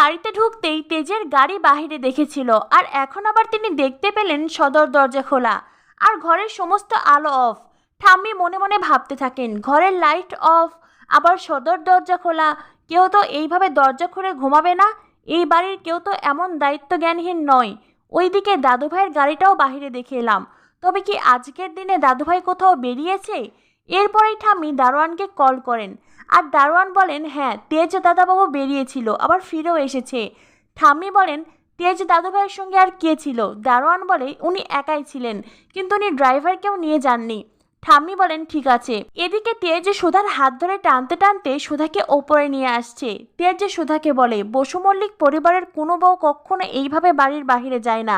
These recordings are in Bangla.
বাড়িতে ঢুকতেই তেজের গাড়ি বাহিরে দেখেছিল, আর এখন আবার তিনি দেখতে পেলেন সদর দরজা খোলা আর ঘরের সমস্ত আলো অফ। ঠাম্মি মনে মনে ভাবতে থাকেন, ঘরের লাইট অফ, আবার সদর দরজা খোলা, কেউ তো এইভাবে দরজা খুলে ঘুমাবে না। এই বাড়ির কেউ তো এমন দায়িত্ব জ্ঞানহীন নয়। ওইদিকে দাদুভাইয়ের গাড়িটাও বাহিরে দেখে এলাম, তবে কি আজকের দিনে দাদুভাই কোথাও বেরিয়েছে? এরপরেই ঠাম্মি দারোয়ানকে কল করেন, আর দারোয়ান বলেন হ্যাঁ, তেজ দাদাবাবু বেরিয়েছিল, আবার ফিরেও এসেছে। ঠাম্মি বলেন তেজ দাদুভাইয়ের সঙ্গে আর কে ছিল? দারোয়ান বলে উনি একাই ছিলেন, কিন্তু উনি ড্রাইভারকেও নিয়ে যাননি। ঠাম্মি বলেন ঠিক আছে। এদিকে তেজ সুধার হাত ধরে টানতে টানতে সুধাকে ওপরে নিয়ে আসছে। তেজ সুধাকে বলে, বসু মল্লিক পরিবারের কোনো বউ কখনো এইভাবে বাড়ির বাহিরে যায় না,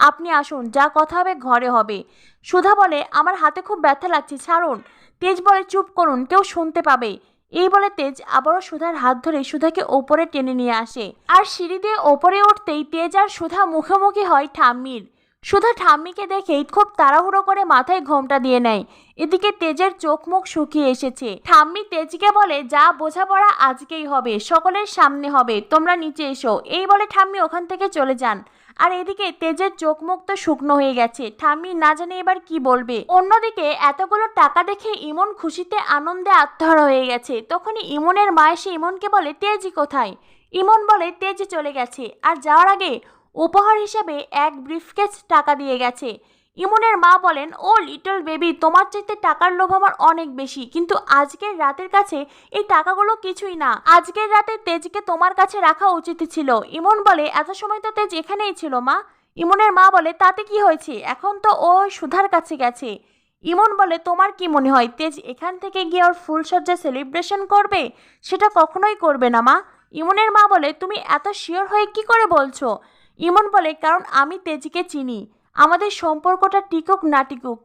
আপনি আসুন, যা কথা হবে ঘরে হবে। সুধা বলে আমার হাতে খুব ব্যথা লাগছে, ছাড়ুন। তেজ বলে চুপ করুন, কেউ শুনতে পাবে। এই বলে তেজ আবারও সুধার হাত ধরে সুধাকে ওপরে টেনে নিয়ে আসে, আর সিঁড়ি দিয়ে ওপরে উঠতেই তেজ আর সুধা মুখোমুখি হয় ঠাম্মির। সুধা ঠাম্মিকে দেখেই খুব তাড়াহুড়ো করে মাথায় ঘোমটা দিয়ে নেয়। এদিকে তেজের চোখ মুখ শুকিয়ে এসেছে। ঠাম্মি তেজকে বলে যা বোঝাপড়া আজকেই হবে, সকলের সামনে হবে, তোমরা নিচে এসো। এই বলে ঠাম্মি ওখান থেকে চলে যান। আর এদিকে তেজের চোখ মুখ তো শুকনো হয়ে গেছে, ঠাম্মি না জানে এবার কি বলবে। অন্যদিকে এতগুলো টাকা দেখে ইমন খুশিতে আনন্দে আত্মহারা হয়ে গেছে। তখনই ইমনের মা এসে ইমনকে বলে তেজি কোথায়? ইমন বলে তেজ চলে গেছে, আর যাওয়ার আগে উপহার হিসেবে এক ব্রিফকেস টাকা দিয়ে গেছে। ইমনের মা বলেন ও লিটল বেবি, তোমার চাইতে টাকার লোভ আমার অনেক বেশি, কিন্তু আজকের রাতের কাছে এই টাকাগুলো কিছুই না। আজকের রাতে তেজকে তোমার কাছে রাখা উচিত ছিল। ইমন বলে এত সময় তো তেজ এখানেই ছিল মা। ইমনের মা বলে তাতে কি হয়েছে, এখন তো ও সুধার কাছে গেছে। ইমন বলে তোমার কি মনে হয় তেজ এখান থেকে গিয়ে ওর ফুলসজ্জা সেলিব্রেশন করবে? সেটা কখনোই করবে না মা। ইমনের মা বলে তুমি এত শিওর হয়ে কি করে বলছো? ইমন বলে কারণ আমি তেজকে চিনি, আমাদের সম্পর্কটা টিকুক না টিকুক